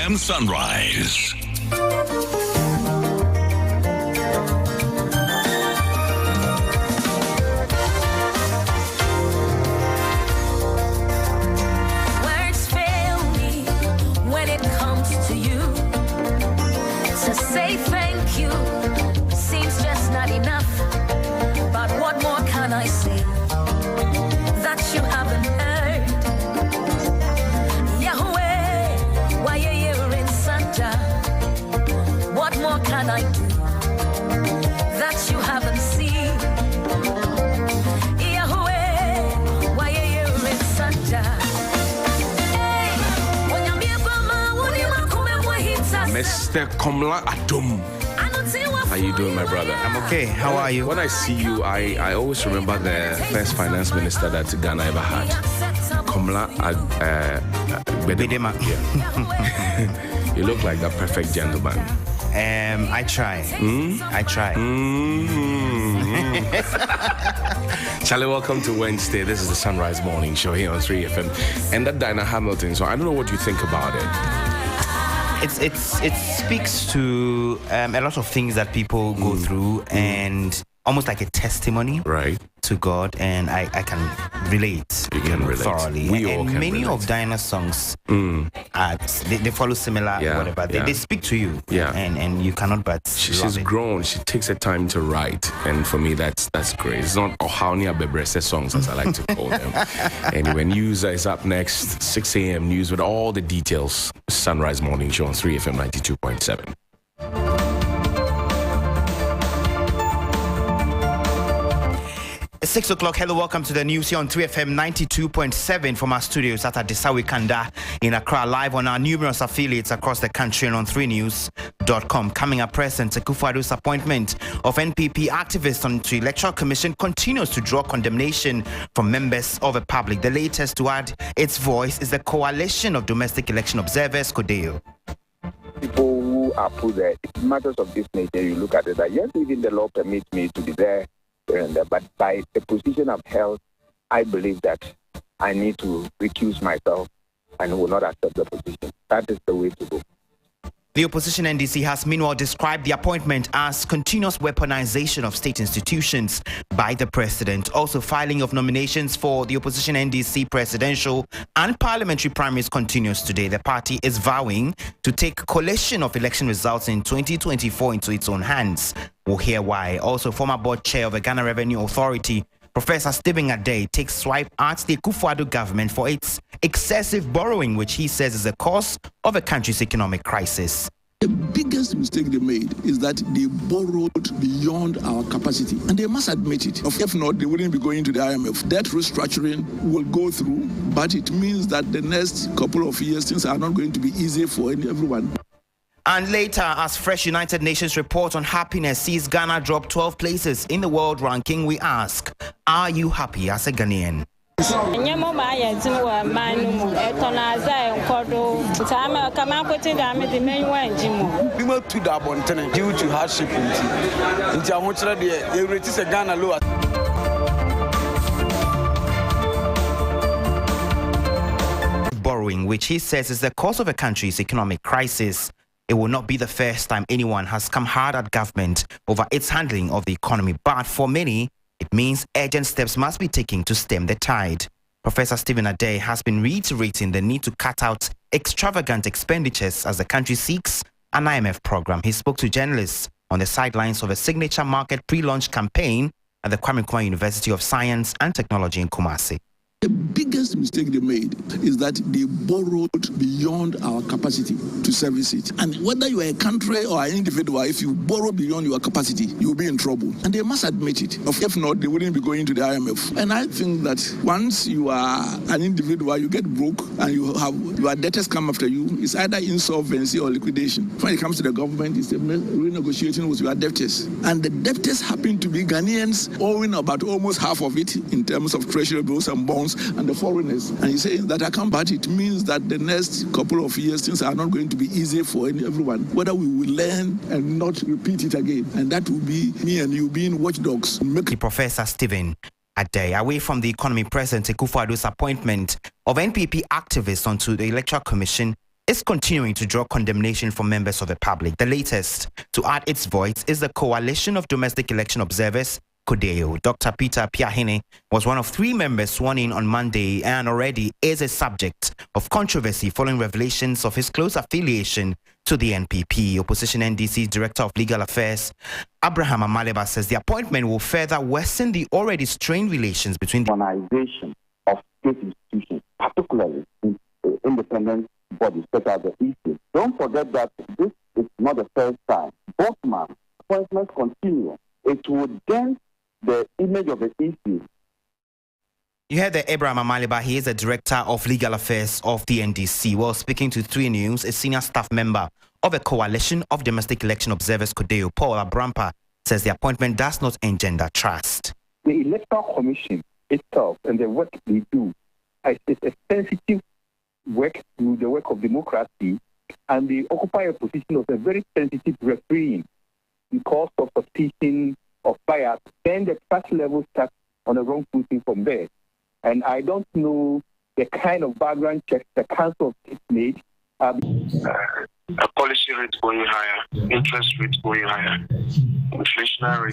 FM Sunrise. Words fail me when it comes to you. To say thank you seems just not enough. But what more can I say that you haven't heard? Yahweh, why are you in Sanja? What more can I do that you haven't seen? Yahweh, why are you in Sanja? Mr. Komla Adom. How you doing, my brother? I'm okay. How are you? When I see you, I always remember the first finance minister that Ghana ever had. Komla Bedema. Yeah. You look like the perfect gentleman. I try. I try. Charlie, welcome to Wednesday. This is the Sunrise Morning Show here on 3FM. And that Dinah Hamilton, so I don't know what you think about it. It speaks to a lot of things that people go through and almost like a testimony to God, and I can relate. You can relate thoroughly. We all and can many relate. of Dinah's songs they follow similar whatever. They speak to you. And you cannot but she's grown. She takes her time to write, and for me that's great. It's not Ohania Bebrese songs, as I like to call them. Anyway, news is up next. 6 a.m. news with all the details. Sunrise Morning Show on 3FM 92.7. 6 o'clock. Hello, welcome to the news here on 3FM 92.7 from our studios at Adesawe Kanda in Accra, live on our numerous affiliates across the country and on 3news.com. Coming up, President Akufo-Addo's appointment of NPP activists onto Electoral Commission continues to draw condemnation from members of the public. The latest to add its voice is the Coalition of Domestic Election Observers, CODEO. People who are put there, matters of this nature, you look at it, that yes, even the law permits me to be there, but by the position of health, I believe that I need to recuse myself and will not accept the position. That is the way to go. The opposition NDC has meanwhile described the appointment as continuous weaponization of state institutions by the president. Also, filing of nominations for the opposition NDC presidential and parliamentary primaries continues today. The party is vowing to take collation of election results in 2024 into its own hands. We'll hear why. Also, former board chair of the Ghana Revenue Authority, Professor Stephen Adey, takes swipe at the Akufo-Addo government for its excessive borrowing, which he says is the cause of the country's economic crisis. The biggest mistake they made is that they borrowed beyond our capacity, and they must admit it. If not, they wouldn't be going to the IMF. Debt restructuring will go through, but it means that the next couple of years, things are not going to be easy for everyone. And later, as fresh United Nations report on happiness sees Ghana drop 12 places in the world ranking, we ask, are you happy as a Ghanaian? Due to hardship, borrowing, which he says is the cause of the country's economic crisis. It will not be the first time anyone has come hard at government over its handling of the economy, but for many, it means urgent steps must be taken to stem the tide. Professor Stephen Adey has been reiterating the need to cut out extravagant expenditures as the country seeks an IMF program. He spoke to journalists on the sidelines of a signature market pre-launch campaign at the Kwame Nkrumah University of Science and Technology in Kumasi. The biggest mistake they made is that they borrowed beyond our capacity to service it. And whether you are a country or an individual, if you borrow beyond your capacity, you'll be in trouble. And they must admit it. If not, they wouldn't be going to the IMF. And I think that once you are an individual, you get broke and your debtors come after you, it's either insolvency or liquidation. When it comes to the government, it's renegotiating with your debtors. And the debtors happen to be Ghanaians, owing about almost half of it in terms of treasury bills and bonds, and the foreigners. And he's saying that I can't, but it means that the next couple of years things are not going to be easy for everyone. Whether we will learn and not repeat it again. And that will be me and you being watchdogs. Professor Stephen Adey, away from the economy, President Akufo-Addo's appointment of NPP activists onto the Electoral Commission is continuing to draw condemnation from members of the public. The latest to add its voice is the Coalition of Domestic Election Observers, CODEO. Dr. Peter Piahene was one of 3 members sworn in on Monday and already is a subject of controversy following revelations of his close affiliation to the NPP. Opposition NDC's Director of Legal Affairs, Abraham Amaleba, says the appointment will further worsen the already strained relations between the organization of state institutions, particularly in independent bodies such as the EC. Don't forget that this is not the first time. Bosman appointments continue. It would dent the image of the EC. You heard that Abraham Amaleba, he is the Director of Legal Affairs of the NDC. While speaking to 3 News, a senior staff member of the Coalition of Domestic Election Observers, CODEO, Paul Abrampa, says the appointment does not engender trust. The Electoral Commission itself and the work they do is a sensitive work to the work of democracy, and they occupy a position of a very sensitive refereeing because of suspicion of bias. Then the trust level starts on a wrong footing from there. And I don't know the kind of background checks the Council of made. A policy rate going higher, interest rates going higher, inflationary rate